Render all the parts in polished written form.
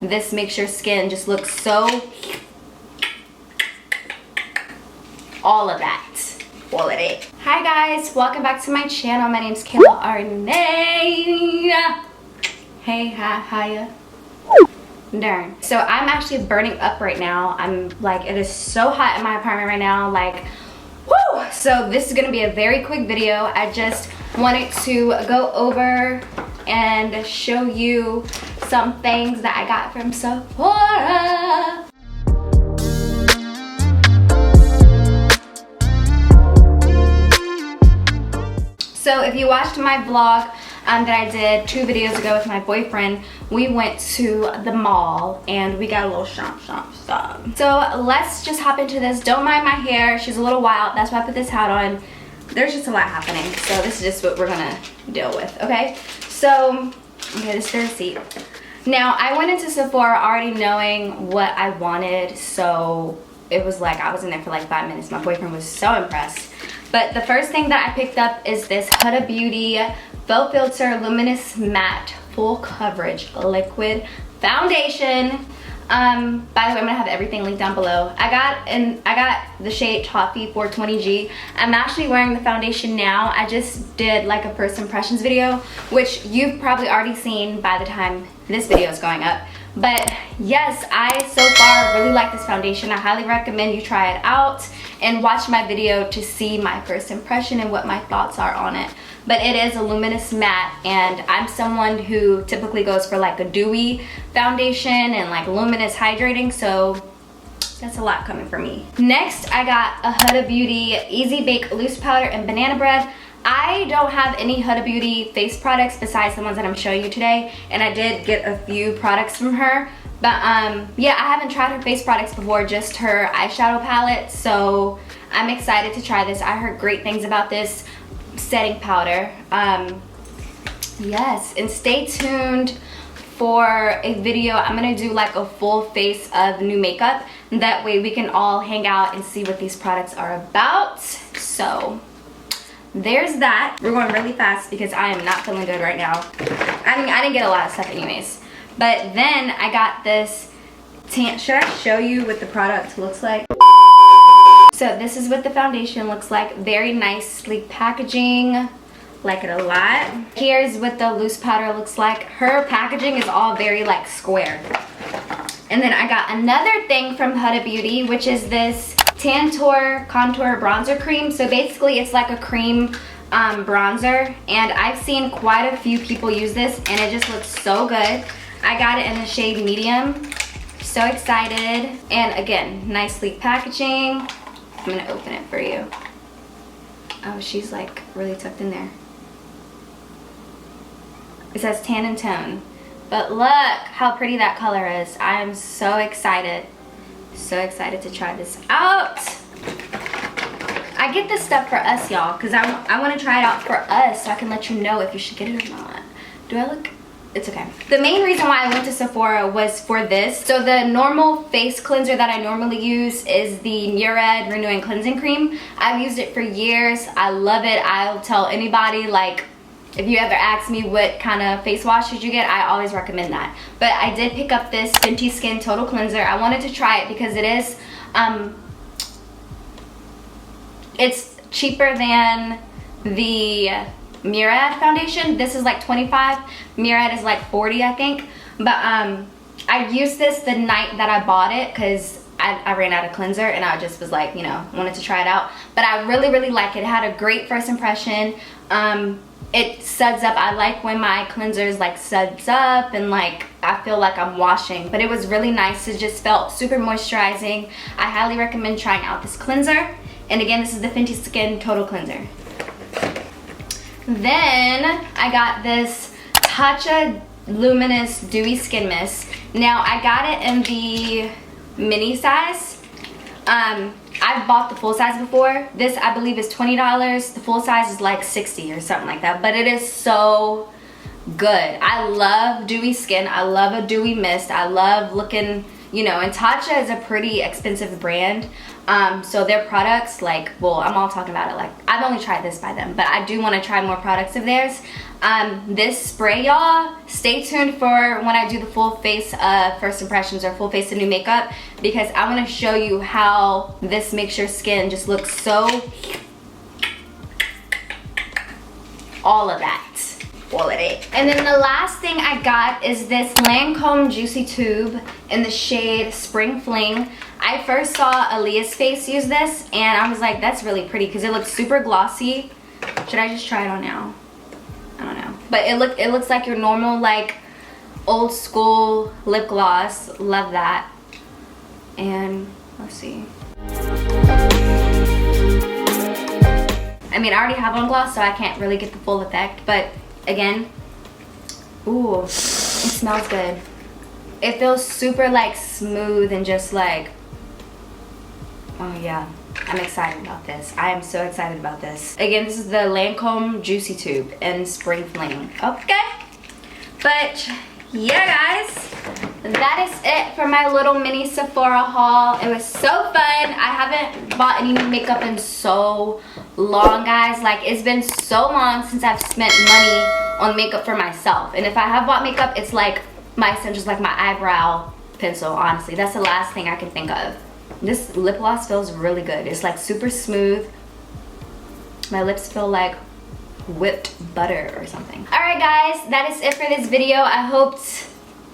this makes your skin just look so, all of that. All of it. Hi guys, welcome back to my channel. My name's Kaylaharnae. Hey, hiya. Darn. So I'm actually burning up right now. I'm like, it is so hot in my apartment right now, like, whoo! So this is gonna be a very quick video. I just wanted to go over and show you some things that I got from Sephora. So if you watched my vlog that I did 2 videos ago with my boyfriend, we went to the mall and we got a little shop. So let's just hop into this. Don't mind my hair, she's a little wild, that's why I put this hat on. There's just a lot happening, so this is just what we're gonna deal with, okay? So, okay, this is the receipt. Now, I went into Sephora already knowing what I wanted, so it was like, I was in there for like 5 minutes. My boyfriend was so impressed. But the first thing that I picked up is this Huda Beauty Faux Filter Luminous Matte Full Coverage Liquid Foundation. By the way, I'm gonna have everything linked down below. I got the shade Toffee 420G. I'm actually wearing the foundation now. I just did like a first impressions video, which you've probably already seen by the time this video is going up. But yes, I so far really like this foundation. I highly recommend you try it out and watch my video to see my first impression and what my thoughts are on it. But it is a luminous matte, and I'm someone who typically goes for like a dewy foundation and like luminous hydrating, so that's a lot coming for me. Next, I got a Huda Beauty Easy Bake Loose Powder and Banana Bread. I don't have any Huda Beauty face products besides the ones that I'm showing you today, and I did get a few products from her. But yeah, I haven't tried her face products before, just her eyeshadow palette, so I'm excited to try this. I heard great things about this setting powder. Yes, and stay tuned for a video. I'm gonna do like a full face of new makeup. That way we can all hang out and see what these products are about. So there's that. We're going really fast because I am not feeling good right now. I mean, I didn't get a lot of stuff anyways. But then I got this tan. Should I show you what the product looks like? So this is what the foundation looks like. Very nice, sleek packaging. Like it a lot. Here's what the loose powder looks like. Her packaging is all very like square. And then I got another thing from Huda Beauty, which is this Tantour Contour Bronzer Cream. So basically it's like a cream bronzer, and I've seen quite a few people use this and it just looks so good. I got it in the shade medium. So excited. And again, nice sleek packaging. I'm gonna open it for you. Oh, she's like really tucked in there. It says tan and tone. But look how pretty that color is. I am so excited. So excited to try this out. I get this stuff for us, y'all, because I want to try it out for us so I can let you know if you should get it or not. Do I look? It's okay. The main reason why I went to Sephora was for this. So the normal face cleanser that I normally use is the Murad Renewing Cleansing Cream. I've used it for years. I love it. I'll tell anybody, like, if you ever ask me what kind of face wash should you get, I always recommend that. But I did pick up this Fenty Skin Total Cleanser. I wanted to try it because it is, it's cheaper than the Murad foundation. This is like 25. Murad is like 40, I think. But I used this the night that I bought it because I ran out of cleanser and I just was like, you know, wanted to try it out. But I really like it. It had a great first impression. It suds up. I like when my cleansers like suds up and like I feel like I'm washing. But it was really nice. It just felt super moisturizing. I highly recommend trying out this cleanser. And again, this is the Fenty Skin Total Cleanser. Then I got this Tatcha Luminous Dewy Skin Mist. Now I got it in the mini size. I've bought the full size before. This I believe is $20. The full size is like $60 or something like that. But it is so good. I love dewy skin. I love a dewy mist. I love looking, you know, and Tatcha is a pretty expensive brand. So their products, like, well, I'm all talking about it, like, I've only tried this by them, but I do want to try more products of theirs. This spray, y'all, stay tuned for when I do the full face first impressions or full face of new makeup, because I want to show you how this makes your skin just look so, all of that. All of it. And then the last thing I got is this Lancome Juicy Tube in the shade Spring Fling. I first saw Aaliyah's face use this and I was like, that's really pretty because it looks super glossy. Should I just try it on now? I don't know. But it looks like your normal, like, old school lip gloss. Love that. And let's see. I mean, I already have on gloss, so I can't really get the full effect, but again, ooh, it smells good. It feels super, like, smooth and just like, oh yeah, I'm excited about this. I am so excited about this. Again, this is the Lancome Juicy Tube in Spring Fling. Okay, but yeah, guys, that is it for my little mini Sephora haul. It was so fun. I haven't bought any new makeup in so long, guys. Like, it's been so long since I've spent money on makeup for myself, and if I have bought makeup, it's like my essentials, like my eyebrow pencil. Honestly, that's the last thing I can think of. This lip gloss feels really good. It's like super smooth. My lips feel like whipped butter or something. All right, guys, that is it for this video. I hoped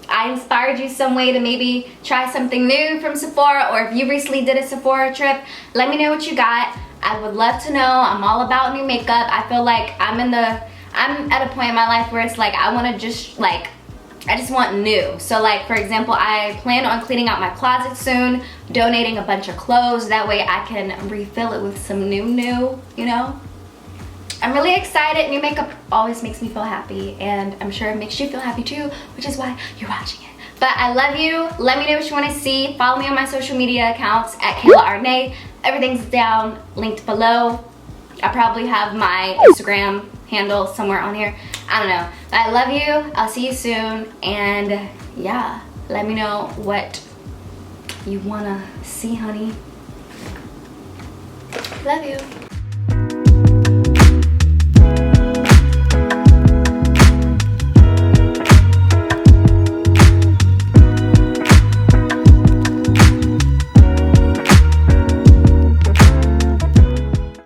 I inspired you some way to maybe try something new from Sephora, or if you recently did a Sephora trip, let me know what you got. I would love to know. I'm all about new makeup. I feel like I'm at a point in my life where it's like I want to just, like, I just want new. So, like, for example, I plan on cleaning out my closet soon, donating a bunch of clothes. That way I can refill it with some new, you know? I'm really excited. New makeup always makes me feel happy, and I'm sure it makes you feel happy too, which is why you're watching it. But I love you. Let me know what you want to see. Follow me on my social media accounts at KaylaHarnae. Everything's down, linked below. I probably have my Instagram handle somewhere on here. I don't know. But I love you. I'll see you soon. And yeah, let me know what you want to see, honey. Love you.